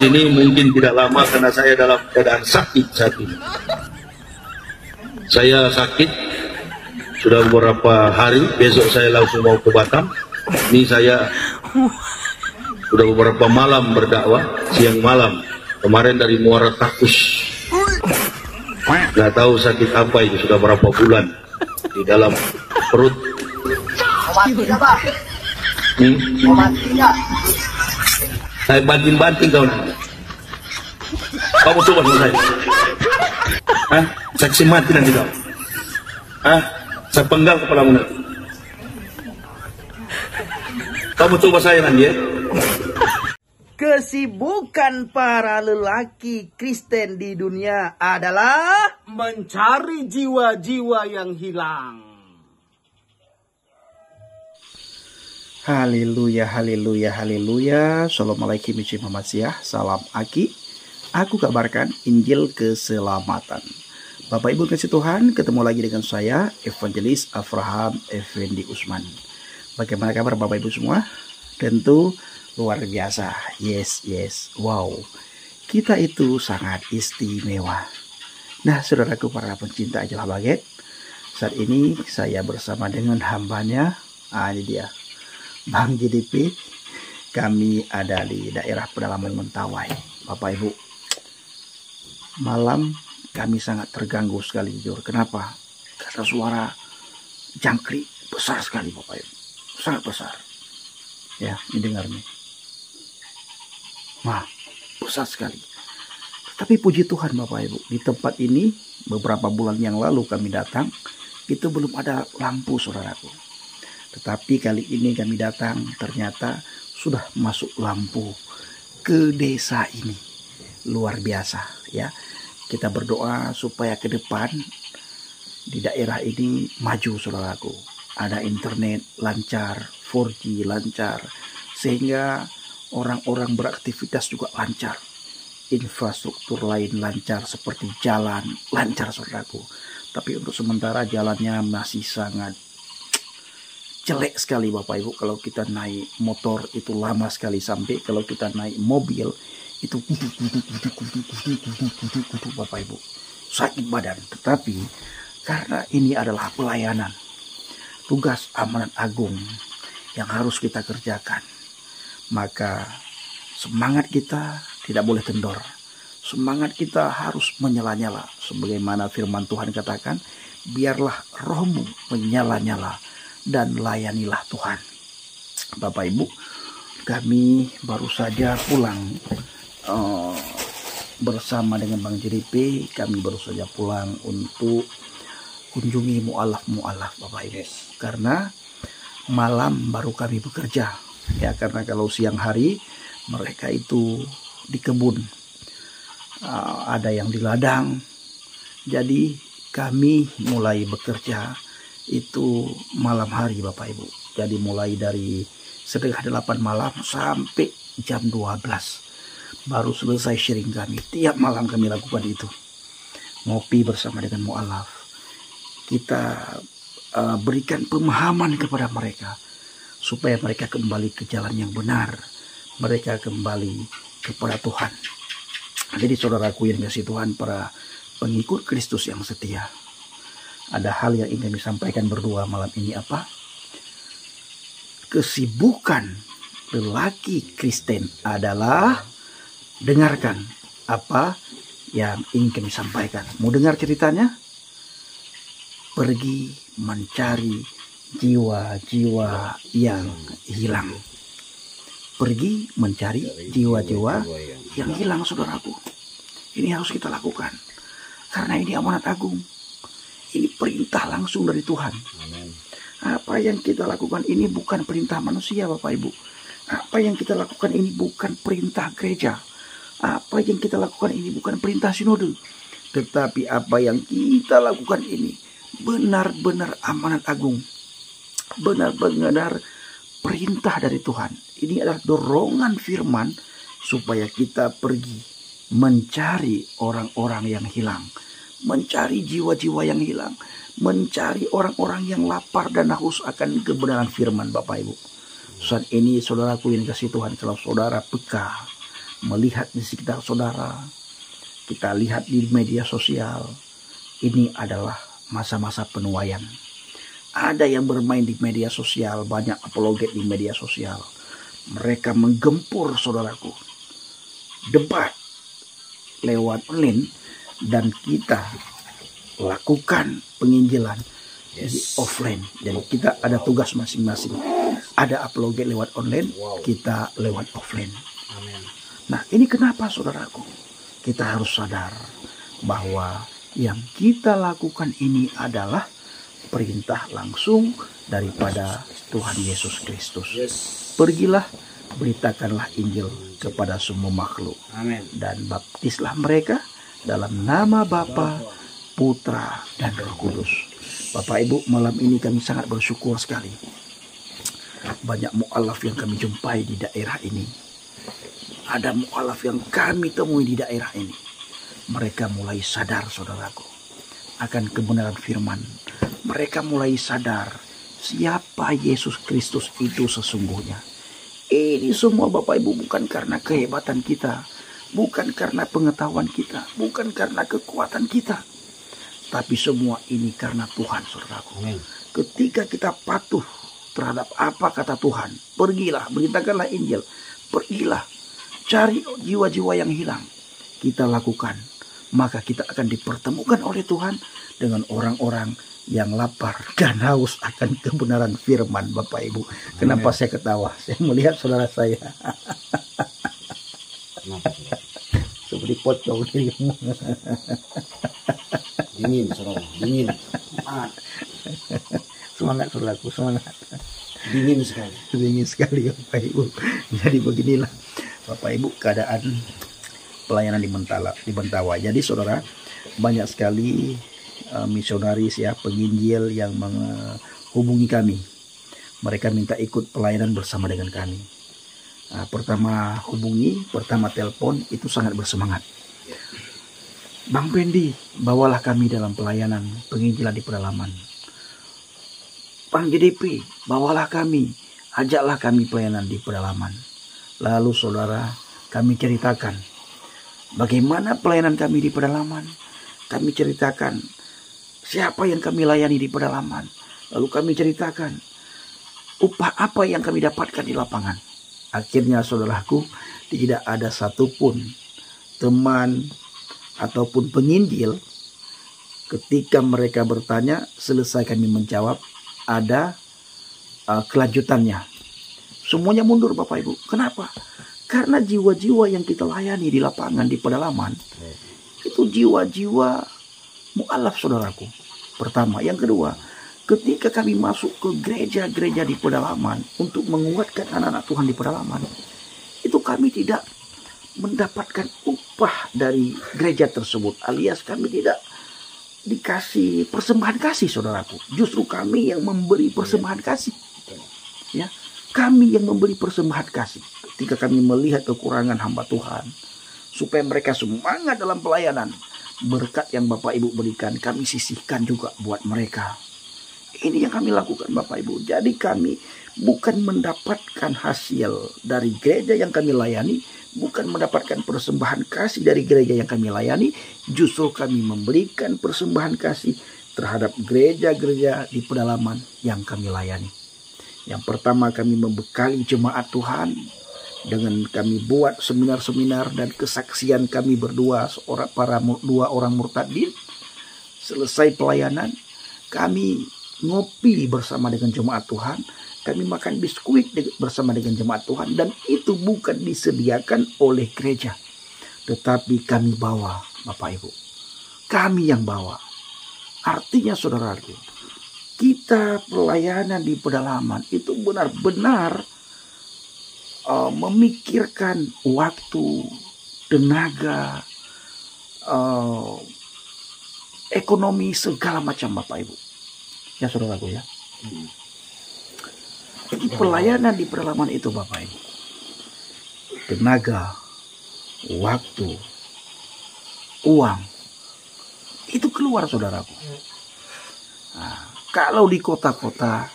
Ini mungkin tidak lama karena saya dalam keadaan sakit saat ini. Saya sakit sudah beberapa hari, besok saya langsung mau ke Batam. Ini saya sudah beberapa malam berdakwah, siang malam. Kemarin dari Muara Takus. Nggak tahu sakit apa itu, sudah berapa bulan di dalam perut. Saya banting-banting kau nanti. Kamu coba sama saya. Hah? Saksi mati nanti kau. Hah? Saya penggal kepalamu nanti. Kamu coba saya nanti ya. Kesibukan para lelaki Kristen di dunia adalah mencari jiwa-jiwa yang hilang. Haleluya, haleluya, haleluya. Assalamualaikum warahmatullahi wabarakatuh. Salam Aki. Aku kabarkan Injil keselamatan. Bapak Ibu kasih Tuhan, ketemu lagi dengan saya, Evangelis Abraham Effendi Usman. Bagaimana kabar Bapak Ibu semua? Tentu luar biasa. Yes. Wow. Kita itu sangat istimewa. Nah, saudaraku para pencinta ajalah baget. Saat ini saya bersama dengan hambanya. Ini dia. Bang JDP. Kami ada di daerah pedalaman Mentawai. Bapak Ibu. Malam kami sangat terganggu sekali jujur. Kenapa? Karena suara jangkrik besar sekali Bapak Ibu. Sangat besar. Ya, ini dengar nih. Wah, besar sekali. Tapi puji Tuhan Bapak Ibu, di tempat ini beberapa bulan yang lalu kami datang, itu belum ada lampu saudaraku. Tetapi kali ini kami datang, ternyata sudah masuk lampu ke desa ini. Luar biasa ya. Kita berdoa supaya ke depan di daerah ini maju saudaraku. Ada internet lancar, 4G lancar, sehingga orang-orang beraktivitas juga lancar. Infrastruktur lain lancar seperti jalan lancar saudaraku. Tapi untuk sementara jalannya masih sangat jelek sekali Bapak Ibu. Kalau kita naik motor itu lama sekali, sampai kalau kita naik mobil itu Bapak Ibu sakit badan. Tetapi karena ini adalah pelayanan, tugas amanat agung yang harus kita kerjakan, maka semangat kita tidak boleh kendor. Semangat kita harus menyala-nyala. Sebagaimana firman Tuhan katakan, biarlah rohmu menyala-nyala dan layanilah Tuhan. Bapak Ibu, kami baru saja pulang bersama dengan Bang JDP. Kami baru saja pulang untuk kunjungi mu'alaf Bapak Ibu. Karena malam baru kami bekerja. Ya, karena kalau siang hari mereka itu di kebun, ada yang di ladang. Jadi kami mulai bekerja itu malam hari Bapak Ibu. Jadi mulai dari setengah 8 malam sampai jam 12 baru selesai sharing kami. Tiap malam kami lakukan itu, ngopi bersama dengan mu'alaf. Kita berikan pemahaman kepada mereka supaya mereka kembali ke jalan yang benar, mereka kembali kepada Tuhan. Jadi saudaraku yang kasih Tuhan, para pengikut Kristus yang setia, ada hal yang ingin kami sampaikan berdua malam ini. Apa? Kesibukan lelaki Kristen adalah, dengarkan apa yang ingin kami sampaikan. Mau dengar ceritanya? Pergi mencari jiwa-jiwa yang hilang. Pergi mencari jiwa-jiwa yang hilang saudaraku. Ini harus kita lakukan. Karena ini amanat agung. Ini perintah langsung dari Tuhan. Amen. Apa yang kita lakukan ini bukan perintah manusia Bapak Ibu. Apa yang kita lakukan ini bukan perintah gereja. Apa yang kita lakukan ini bukan perintah sinode. Tetapi apa yang kita lakukan ini benar-benar amanat agung. Benar-benar perintah dari Tuhan. Ini adalah dorongan firman supaya kita pergi mencari orang-orang yang hilang, mencari jiwa-jiwa yang hilang, mencari orang-orang yang lapar dan haus akan kebenaran firman Bapak Ibu. Saat ini saudaraku yang kasih Tuhan, kalau saudara peka melihat di sekitar saudara, kita lihat di media sosial, ini adalah masa-masa penuaian. Ada yang bermain di media sosial, banyak apologet di media sosial. Mereka menggempur saudaraku, debat lewat online, dan kita lakukan penginjilan di offline. Jadi kita ada tugas masing-masing. Ada apologet lewat online, kita lewat offline. Amin. Nah, ini kenapa saudaraku? Kita harus sadar bahwa yang kita lakukan ini adalah perintah langsung daripada Tuhan Yesus Kristus. Pergilah, beritakanlah Injil kepada semua makhluk. Amin. Dan baptislah mereka dalam nama Bapa, Putra, dan Roh Kudus. Bapak Ibu, malam ini kami sangat bersyukur sekali. Banyak mu'alaf yang kami jumpai di daerah ini. Ada mu'alaf yang kami temui di daerah ini. Mereka mulai sadar, saudaraku, akan kebenaran firman. Mereka mulai sadar siapa Yesus Kristus itu sesungguhnya. Ini semua Bapak Ibu bukan karena kehebatan kita, bukan karena pengetahuan kita, bukan karena kekuatan kita, tapi semua ini karena Tuhan, saudaraku. Ketika kita patuh terhadap apa kata Tuhan, pergilah, beritakanlah Injil, pergilah, cari jiwa-jiwa yang hilang, kita lakukan, maka kita akan dipertemukan oleh Tuhan dengan orang-orang yang lapar dan haus akan kebenaran firman. Bapak Ibu, kenapa saya ketawa? Saya melihat saudara saya seperti pocong. Dingin, saudara. Dingin. Semangat saudaraku, semangat. Dingin sekali. Dingin sekali Bapak Ibu. Jadi beginilah Bapak Ibu keadaan pelayanan di Mentawai. Jadi saudara, banyak sekali misionaris ya, penginjil yang menghubungi kami. Mereka minta ikut pelayanan bersama dengan kami. Pertama hubungi, pertama telepon, itu sangat bersemangat. Bang Pendi, bawalah kami dalam pelayanan penginjilan di pedalaman. Bang JDP, bawalah kami, ajaklah kami pelayanan di pedalaman. Lalu saudara, kami ceritakan bagaimana pelayanan kami di pedalaman. Kami ceritakan siapa yang kami layani di pedalaman. Lalu kami ceritakan upah apa yang kami dapatkan di lapangan. Akhirnya saudaraku, tidak ada satupun teman ataupun penginjil ketika mereka bertanya, selesai kami menjawab, ada kelanjutannya. Semuanya mundur Bapak Ibu. Kenapa? Karena jiwa-jiwa yang kita layani di lapangan, di pedalaman, itu jiwa-jiwa mu'alaf saudaraku. Pertama. Yang kedua, ketika kami masuk ke gereja-gereja di pedalaman untuk menguatkan anak-anak Tuhan di pedalaman, itu kami tidak mendapatkan upah dari gereja tersebut, alias kami tidak dikasih persembahan kasih saudaraku. Justru kami yang memberi persembahan kasih. Ya, kami yang memberi persembahan kasih. Ketika kami melihat kekurangan hamba Tuhan, supaya mereka semangat dalam pelayanan, berkat yang Bapak Ibu berikan kami sisihkan juga buat mereka. Ini yang kami lakukan Bapak Ibu. Jadi kami bukan mendapatkan hasil dari gereja yang kami layani, bukan mendapatkan persembahan kasih dari gereja yang kami layani, justru kami memberikan persembahan kasih terhadap gereja-gereja di pedalaman yang kami layani. Yang pertama, kami membekali jemaat Tuhan dengan kami buat seminar-seminar dan kesaksian kami berdua, dua orang murtadin. Selesai pelayanan, kami ngopi bersama dengan jemaat Tuhan, kami makan biskuit bersama dengan jemaat Tuhan, dan itu bukan disediakan oleh gereja, tetapi kami bawa Bapak Ibu. Kami yang bawa. Artinya saudaraku, kita pelayanan di pedalaman itu benar-benar memikirkan waktu, tenaga, ekonomi, segala macam Bapak Ibu. Ya saudaraku ya. Jadi pelayanan di pedalaman itu Bapak Ibu, tenaga, waktu, uang, itu keluar saudaraku. Nah, kalau di kota-kota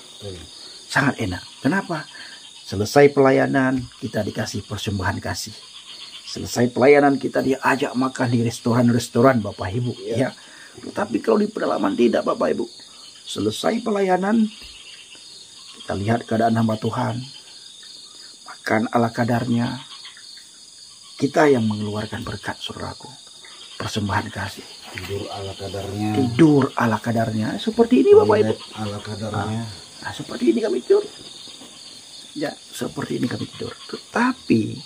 sangat enak. Kenapa? Selesai pelayanan kita dikasih persembahan kasih. Selesai pelayanan kita dia ajak makan di restoran-restoran Bapak Ibu ya. Tetapi kalau di pedalaman tidak Bapak Ibu. Selesai pelayanan kita lihat keadaan hamba Tuhan, makan ala kadarnya. Kita yang mengeluarkan berkat, saudaraku, persembahan kasih. Tidur ala kadarnya. Tidur ala kadarnya. Seperti ini Bapak Ibu. Ala kadarnya. Nah, seperti ini kami tidur. Ya, seperti ini kami tidur. Tetapi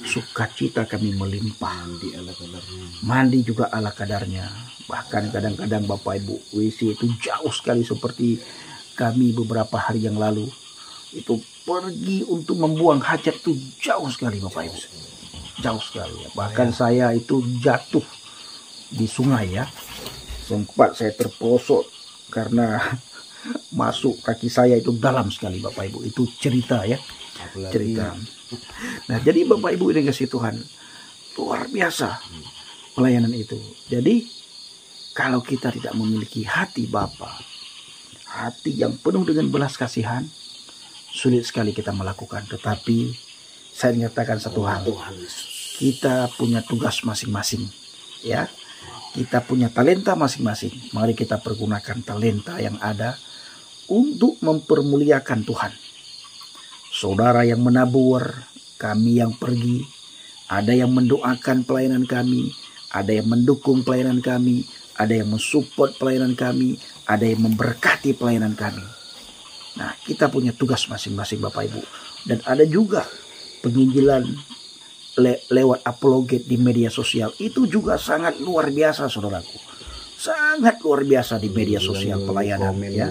sukacita kami melimpah. Mandi ala kadarnya. Mandi juga ala kadarnya. Bahkan kadang-kadang Bapak Ibu, WC itu jauh sekali, seperti kami beberapa hari yang lalu. Itu pergi untuk membuang hajat itu jauh sekali Bapak Ibu. Jauh sekali ya. Bahkan saya itu jatuh di sungai ya. Sempat saya terperosok karena masuk kaki saya itu dalam sekali Bapak Ibu. Itu cerita ya. Cerita. Nah, jadi Bapak Ibu ini kasih Tuhan, luar biasa pelayanan itu. Jadi kalau kita tidak memiliki hati Bapa, hati yang penuh dengan belas kasihan, sulit sekali kita melakukan. Tetapi saya nyatakan satu hal, kita punya tugas masing-masing ya. Kita punya talenta masing-masing. Mari kita pergunakan talenta yang ada untuk mempermuliakan Tuhan. Saudara yang menabur, kami yang pergi, ada yang mendoakan pelayanan kami, ada yang mendukung pelayanan kami, ada yang mensupport pelayanan kami, ada yang memberkati pelayanan kami. Nah, kita punya tugas masing-masing Bapak Ibu. Dan ada juga penginjilan lewat apologet di media sosial. Itu juga sangat luar biasa saudaraku. Sangat luar biasa di media sosial pelayanan ya.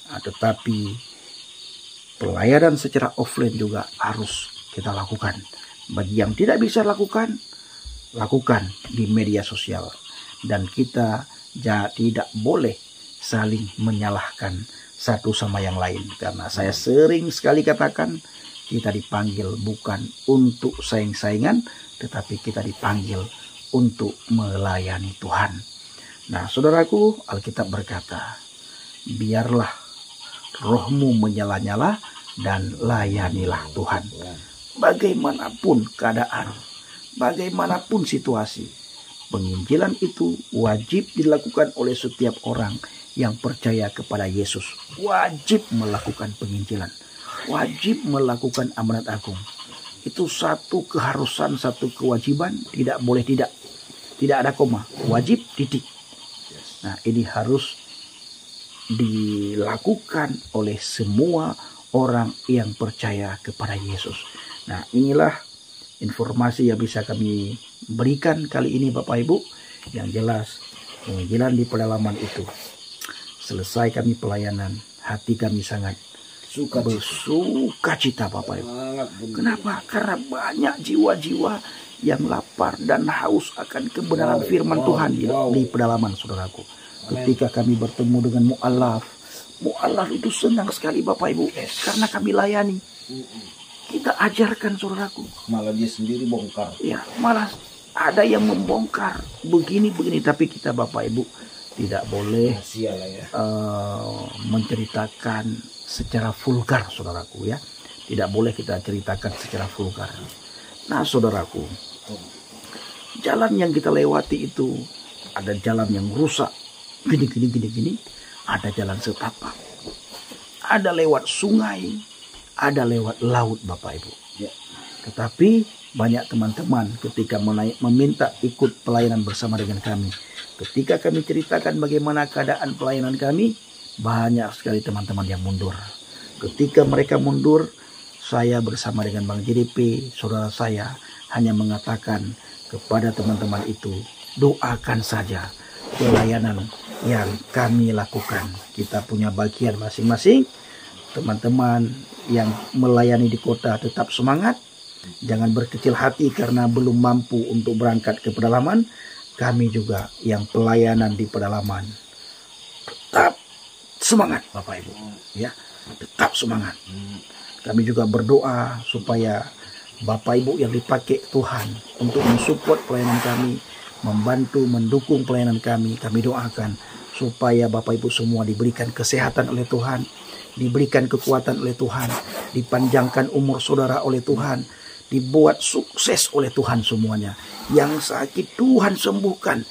Nah, tetapi pelayanan secara offline juga harus kita lakukan. Bagi yang tidak bisa lakukan di media sosial. Dan kita tidak boleh saling menyalahkan satu sama yang lain. Karena saya sering sekali katakan, kita dipanggil bukan untuk saing-saingan, tetapi kita dipanggil untuk melayani Tuhan. Nah, saudaraku, Alkitab berkata, biarlah rohmu menyala-nyala dan layanilah Tuhan. Bagaimanapun keadaan, bagaimanapun situasi, penginjilan itu wajib dilakukan oleh setiap orang yang percaya kepada Yesus. Wajib melakukan penginjilan. Wajib melakukan amanat agung. Itu satu keharusan, satu kewajiban. Tidak boleh tidak. Tidak ada koma. Wajib titik. Nah, ini harus dilakukan oleh semua orang yang percaya kepada Yesus. Nah, inilah informasi yang bisa kami berikan kali ini Bapak Ibu. Yang jelas, penginjilan di pedalaman itu. Selesai kami pelayanan, hati kami sangat bersukacita Bapak Ibu. Kenapa? Karena banyak jiwa-jiwa yang lapar dan haus akan kebenaran firman Tuhan di pedalaman saudaraku. Ketika kami bertemu dengan mu'alaf itu senang sekali Bapak Ibu. Karena kami layani. Kita ajarkan saudaraku. Malah dia sendiri bongkar. Ya, malah ada yang membongkar begini-begini. Tapi kita Bapak Ibu tidak boleh menceritakan secara vulgar saudaraku ya. Tidak boleh kita ceritakan secara vulgar. Nah saudaraku, jalan yang kita lewati itu ada jalan yang rusak, gini. Ada jalan setapak, ada lewat sungai, ada lewat laut Bapak Ibu ya. Tetapi banyak teman-teman ketika meminta ikut pelayanan bersama dengan kami, ketika kami ceritakan bagaimana keadaan pelayanan kami, banyak sekali teman-teman yang mundur. Ketika mereka mundur, saya bersama dengan Bang JDP, saudara saya, hanya mengatakan kepada teman-teman itu, doakan saja pelayanan yang kami lakukan. Kita punya bagian masing-masing. Teman-teman yang melayani di kota tetap semangat. Jangan berkecil hati karena belum mampu untuk berangkat ke pedalaman. Kami juga yang pelayanan di pedalaman tetap semangat Bapak Ibu ya, tetap semangat. Kami juga berdoa supaya Bapak Ibu yang dipakai Tuhan untuk mensupport pelayanan kami, membantu mendukung pelayanan kami doakan supaya Bapak Ibu semua diberikan kesehatan oleh Tuhan, diberikan kekuatan oleh Tuhan, dipanjangkan umur saudara oleh Tuhan, dibuat sukses oleh Tuhan semuanya. Yang sakit Tuhan sembuhkan,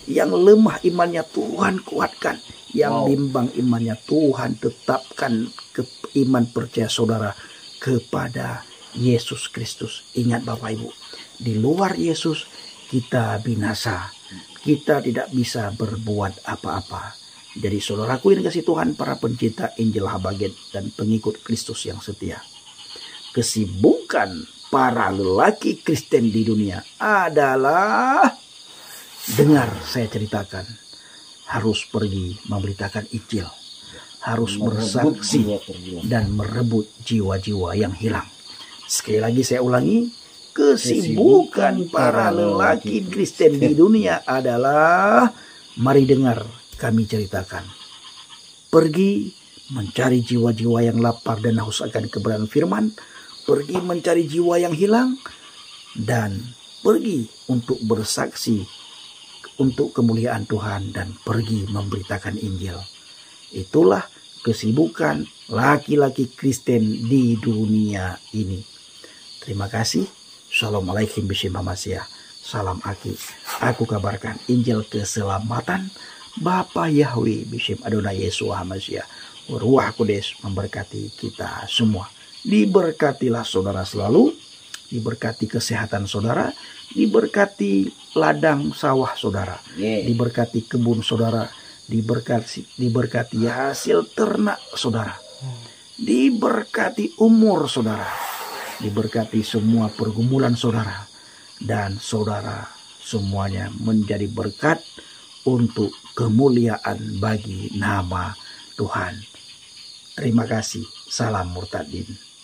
yang lemah imannya Tuhan kuatkan, yang bimbang imannya Tuhan tetapkan iman percaya saudara kepada Yesus Kristus. Ingat Bapak Ibu, di luar Yesus kita binasa, kita tidak bisa berbuat apa-apa. Jadi saudaraku yang kasih Tuhan, para pencinta Injil Habaget dan pengikut Kristus yang setia, kesibukan para lelaki Kristen di dunia adalah, dengar saya ceritakan, harus pergi memberitakan Injil, harus bersaksi dan merebut jiwa-jiwa yang hilang. Sekali lagi saya ulangi, kesibukan para lelaki Kristen di dunia adalah, mari dengar kami ceritakan, pergi mencari jiwa-jiwa yang lapar dan haus akan kebenaran firman, pergi mencari jiwa yang hilang, dan pergi untuk bersaksi untuk kemuliaan Tuhan, dan pergi memberitakan Injil. Itulah kesibukan laki-laki Kristen di dunia ini. Terima kasih. Assalamualaikum warahmatullahi wabarakatuh. Salam Aki. Aku kabarkan Injil keselamatan Bapa Yahweh Bishem Adonai Yesus HaMashiach. Ruah Kudus memberkati kita semua. Diberkatilah saudara selalu, diberkati kesehatan saudara, diberkati ladang sawah saudara, diberkati kebun saudara, diberkati hasil ternak saudara, diberkati umur saudara, diberkati semua pergumulan saudara, dan saudara semuanya menjadi berkat untuk kemuliaan bagi nama Tuhan. Terima kasih. Salam Murtadin.